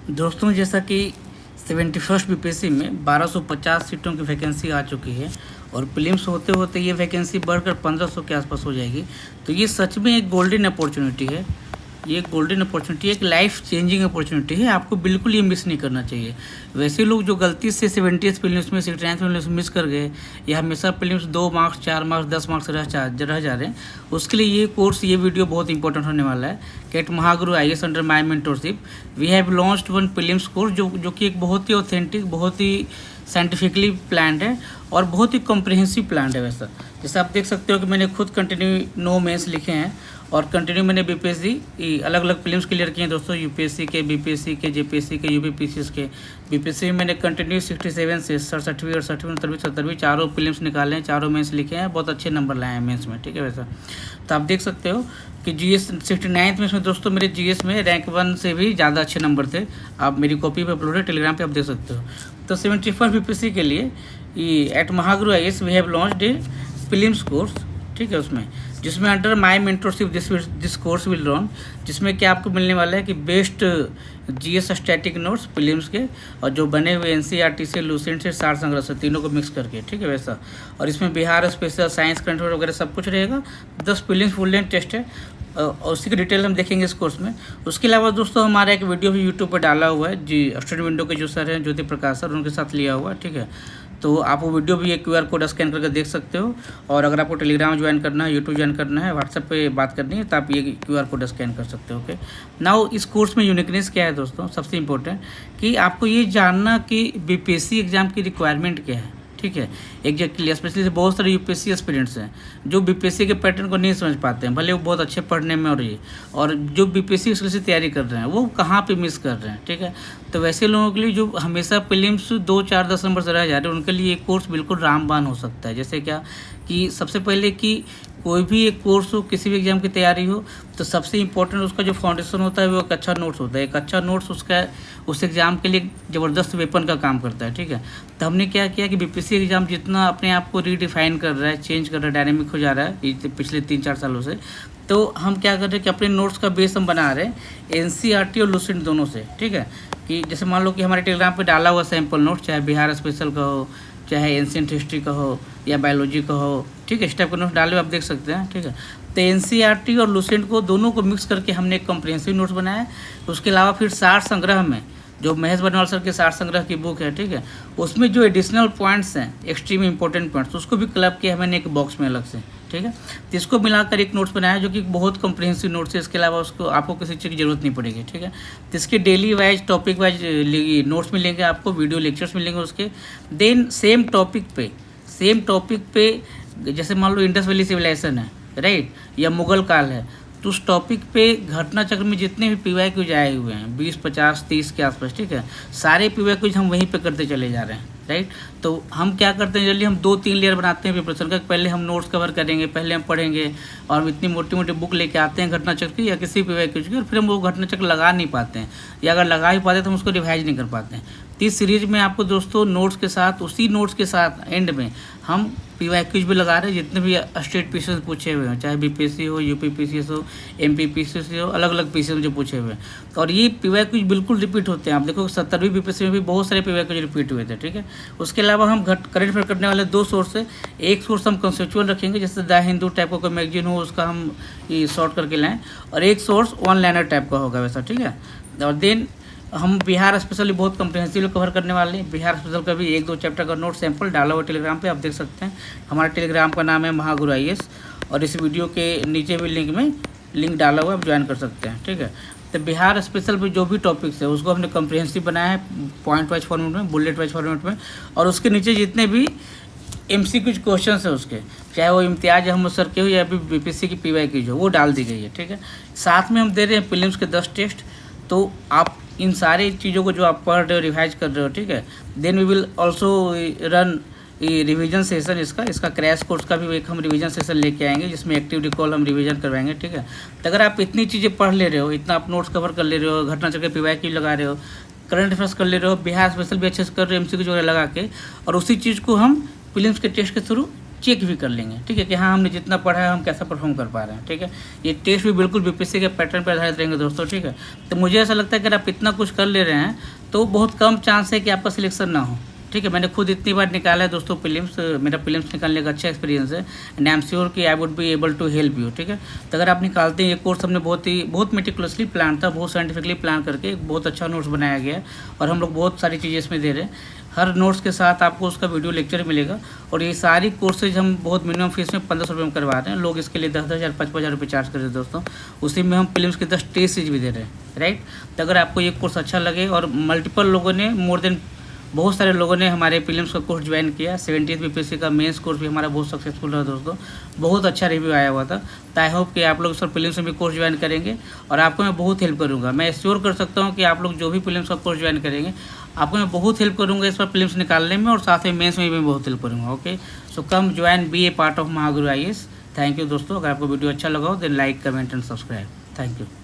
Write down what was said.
दोस्तों, जैसा कि 71st बीपीएससी में 1250 सीटों की वैकेंसी आ चुकी है और प्रीलिम्स होते होते ये वैकेंसी बढ़कर 1500 के आसपास हो जाएगी। तो ये सच में एक गोल्डन अपॉर्चुनिटी है। ये गोल्डन अपॉर्चुनिटी, एक लाइफ चेंजिंग अपॉर्चुनिटी है। आपको बिल्कुल ये मिस नहीं करना चाहिए। वैसे लोग जो गलती से 70th प्रीलिम्स में 69th प्रीलिम्स मिस कर गए या हमेशा प्रीलिम्स 2 मार्क्स 4 मार्क्स 10 मार्क्स रह जा रहे हैं, उसके लिए ये कोर्स, ये वीडियो बहुत इंपॉर्टेंट होने वाला है। At Mahaguru IAS under my mentorship we have launched one prelims course जो कि एक बहुत ही ऑथेंटिक, बहुत ही साइंटिफिकली प्लान्ड है और बहुत ही कॉम्प्रिहेंसिव प्लान है। वैसा जैसे आप देख सकते हो कि मैंने खुद कंटिन्यू 9 मेंस लिखे हैं और कंटिन्यू मैंने बीपीएससी अलग अलग प्रीलिम्स क्लियर किए हैं दोस्तों। यूपीएससी के, बीपीएससी के, जेपीएससी के, यूपीपीसीएस के। बीपीएससी में मैंने कंटिन्यू 67 से 67वीं 68वीं 69वीं 70वीं चारों प्रीलिम्स निकाले हैं, चारों मेंस लिखे हैं, बहुत अच्छे नंबर लाए हैं मेंस में, ठीक है। वैसा तो आप देख सकते हो कि जीएस 69th में इसमें दोस्तों मेरे जीएस में रैंक 1 से भी ज़्यादा अच्छे नंबर थे। आप मेरी कॉपी पे अपलोड है टेलीग्राम पे, आप देख सकते हो। तो 71 बीपीएससी के लिए at Mahaguru IAS we have launched a prelims course, ठीक है। उसमें जिसमें under my mentorship this course will run, जिसमें क्या आपको मिलने वाला है कि best GS static notes prelims के और जो बने हुए एनसीईआरटी से, लूसेंट से, सार संग्रह से, तीनों को मिक्स करके, ठीक है वैसा। और इसमें Bihar special, science, current affair वगैरह सब कुछ रहेगा। 10 प्रीलिम्स फुल लेंथ टेस्ट है और उसी की डिटेल हम देखेंगे इस कोर्स में। उसके अलावा दोस्तों हमारा एक वीडियो भी यूट्यूब पर डाला हुआ है जी, स्टूडेंट विंडो के जो सर हैं ज्योति प्रकाश सर, उनके साथ लिया हुआ है, ठीक है। तो आप वो वीडियो भी एक QR कोड स्कैन करके देख सकते हो। और अगर आपको टेलीग्राम ज्वाइन करना है, यूट्यूब ज्वाइन करना है, व्हाट्सएप पे बात करनी है, तो आप ये QR कोड स्कैन कर सकते हो, ओके। नाउ इस कोर्स में यूनिकनेस क्या है दोस्तों, सबसे इम्पोर्टेंट कि आपको ये जानना कि बीपीएससी एग्जाम की रिक्वायरमेंट क्या है, ठीक है। एग्जैक्टली, स्पेशली बहुत सारे यूपीएससी एस्पिरेंट्स हैं जो बीपीएससी के पैटर्न को नहीं समझ पाते हैं, भले वो बहुत अच्छे पढ़ने में और जो बीपीएससी की तैयारी कर रहे हैं वो कहाँ पे मिस कर रहे हैं, ठीक है। तो वैसे लोगों के लिए जो हमेशा प्रीलिम्स 2, 4, 10 नंबर से रह जा रहे हैं, उनके लिए ये कोर्स बिल्कुल रामबाण हो सकता है। जैसे क्या कि सबसे पहले कि कोई भी एक कोर्स हो, किसी भी एग्जाम की तैयारी हो, तो सबसे इम्पोर्टेंट उसका जो फाउंडेशन होता है वो एक अच्छा नोट्स होता है। एक अच्छा नोट्स उसका उस एग्ज़ाम के लिए ज़बरदस्त वेपन का काम करता है, ठीक है। तो हमने क्या किया कि बीपीएससी एग्ज़ाम जितना अपने आप को रीडिफाइन कर रहा है, चेंज कर रहा है, डायनेमिक हो जा रहा है पिछले 3-4 सालों से, तो हम क्या कर रहे हैं कि अपने नोट्स का बेस हम बना रहे हैं एनसीईआरटी और लूसेंट दोनों से, ठीक है। कि जैसे मान लो कि हमारे टेलीग्राम पे डाला हुआ सैम्पल नोट, चाहे बिहार स्पेशल का हो, चाहे एंशिएंट हिस्ट्री का हो या बायोलॉजी का हो, ठीक है, इस टाइप के नोट्स डाले हुए आप देख सकते हैं, ठीक है। तो एनसीईआरटी और लूसेंट को दोनों को मिक्स करके हमने एक कॉम्प्रिहेंसिव नोट्स बनाया है। उसके अलावा फिर सार संग्रह में जो महेश बनवाल सर के सार संग्रह की बुक है, ठीक है, उसमें जो एडिशनल पॉइंट्स हैं, एक्सट्रीम इंपॉर्टेंट पॉइंट्स, उसको भी क्लब किया है मैंने एक बॉक्स में अलग से, ठीक है। तो इसको मिलाकर एक नोट्स बनाया जो कि बहुत कॉम्प्रिहेंसिव नोट्स है। इसके अलावा उसको आपको किसी चीज़ की जरूरत नहीं पड़ेगी, ठीक है। तो इसके daily wise, topic wise notes मिलेंगे आपको, वीडियो लेक्चर्स मिलेंगे उसके। देन सेम टॉपिक पे जैसे मान लो इंडस वैली सिविलाइजेशन है, राइट, या मुगल काल है, तो उस टॉपिक पे घटना चक्र में जितने भी PYQs आए हुए हैं 20, 50, 30 के आसपास, ठीक है, सारे PYQs हम वहीं पे करते चले जा रहे हैं, राइट। तो हम क्या करते हैं, जल्दी हम 2-3 लेयर बनाते हैं प्रिपरेशन का। पहले हम नोट्स कवर करेंगे, पहले हम पढ़ेंगे और हम इतनी मोटी मोटी बुक लेके आते हैं घटना चक्र की या किसी PYQs की, और फिर हम वो घटना चक्र लगा नहीं पाते हैं, या अगर लगा ही पाते हैं तो हम उसको रिवाइज नहीं कर पाते हैं। तो इस सीरीज में आपको दोस्तों नोट्स के साथ, उसी नोट्स के साथ एंड में हम PYQs भी लगा रहे हैं, जितने भी स्टेट पीसीएस पूछे हुए हैं, चाहे बीपीएससी हो, यूपीपीसीएस हो, एमपीपीसीएस हो, अलग अलग पीसीएस जो पूछे हुए हैं। और ये PYQs बिल्कुल रिपीट होते हैं। आप देखो 70वीं बीपीएससी में भी बहुत सारे PYQs रिपीट हुए थे, ठीक है। उसके अलावा हम करंट अफेयर करने वाले 2 सोर्स है। एक सोर्स हम कंसेप्चुअल रखेंगे, जैसे द हिंदू टाइप का कोई मैगजीन हो उसका हम ये शॉर्ट करके लाएँ, और एक सोर्स वन लाइनर टाइप का होगा वैसा, ठीक है। और देन हम बिहार स्पेशली बहुत कम्प्रिहेंसिव कवर करने वाले हैं। बिहार स्पेशल का भी 1-2 चैप्टर का नोट सैंपल डाला हुआ टेलीग्राम पे, आप देख सकते हैं। हमारे टेलीग्राम का नाम है महागुरु IAS और इस वीडियो के नीचे भी लिंक डाला हुआ है, आप ज्वाइन कर सकते हैं, ठीक है। तो बिहार स्पेशल पे जो भी टॉपिक्स है उसको हमने कम्प्रिहेंसिव बनाया है, पॉइंट वाइज फॉर्मेट में, बुलेट वाइज फॉर्मेट में, और उसके नीचे जितने भी MCQ क्वेश्चन है उसके, चाहे वो इम्तियाज अहमद सर के हो या फिर बीपीएससी की PYQ हो, वो डाल दी गई है, ठीक है। साथ में हम दे रहे हैं प्रीलिम्स के 10 टेस्ट। तो आप इन सारी चीज़ों को जो आप पढ़ रहे हो, रिवाइज कर रहे हो, ठीक है। Then we will also run revision session, इसका क्रैश कोर्स का भी एक हम रिवीजन सेशन लेके आएंगे, जिसमें एक्टिव रिकॉल हम रिवीजन करवाएंगे, ठीक है। तो अगर आप इतनी चीज़ें पढ़ ले रहे हो, इतना आप नोट्स कवर कर ले रहे हो, घटना चक्र PYQ लगा रहे हो, करंट अफेयर्स कर ले रहे हो, बिहार स्पेशल भी अच्छे से कर रहे हो MCQ वगैरह लगा के, और उसी चीज़ को हम प्रीलिम्स के टेस्ट के थ्रू चेक भी कर लेंगे, ठीक है, कि हाँ हमने जितना पढ़ा है हम कैसा परफॉर्म कर पा रहे हैं, ठीक है। ये टेस्ट भी बिल्कुल बीपीएससी के पैटर्न पर आधारित रहेंगे दोस्तों, ठीक है। तो मुझे ऐसा लगता है कि अगर आप इतना कुछ कर ले रहे हैं तो बहुत कम चांस है कि आपका सिलेक्शन ना हो, ठीक है। मैंने खुद इतनी बार निकाला है दोस्तों प्रीलिम्स, मेरा प्रीलिम्स निकालने का अच्छा एक्सपीरियंस है एंड आई एम श्योर कि I would be able to help you, ठीक है। तो अगर आप निकालते हैं, ये कोर्स हमने बहुत मेटिकुलसली प्लान था, बहुत साइंटिफिकली प्लान करके एक बहुत अच्छा नोट्स बनाया गया है और हम लोग बहुत सारी चीज़ें इसमें दे रहे हैं। हर नोट्स के साथ आपको उसका वीडियो लेक्चर मिलेगा और ये सारी कोर्सेज हम बहुत मिनिमम फीस में 1500 रुपये में करवा रहे हैं। लोग इसके लिए 10,000 55,000 रुपये चार्ज कर रहे हैं दोस्तों। उसी में हम प्रीलिम्स के 10 टेस्ट सीरीज भी दे रहे हैं, राइट। तो अगर आपको ये कोर्स अच्छा लगे, और मल्टीपल लोगों ने बहुत सारे लोगों ने हमारे प्रीलिम्स का कोर्स ज्वाइन किया। 70th बीपीएससी का मेंस कोर्स भी हमारा बहुत सक्सेसफुल रहा दोस्तों, बहुत अच्छा रिव्यू आया हुआ था। तो आई होप कि आप लोग सब प्रीलिम्स में भी कोर्स ज्वाइन करेंगे और आपको मैं बहुत हेल्प करूँगा। मैं श्योर कर सकता हूँ कि आप लोग जो भी प्रीलिम्स का कोर्स ज्वाइन करेंगे, आपको मैं बहुत हेल्प करूँगा इस पर प्रीलिम्स निकालने में, और साथ में मेंस में भी बहुत हेल्प करूँगा। Okay, so come join, be a part of Mahaguru IAS। Thank you दोस्तों। अगर आपको वीडियो अच्छा लगा हो then like, comment and subscribe. Thank you.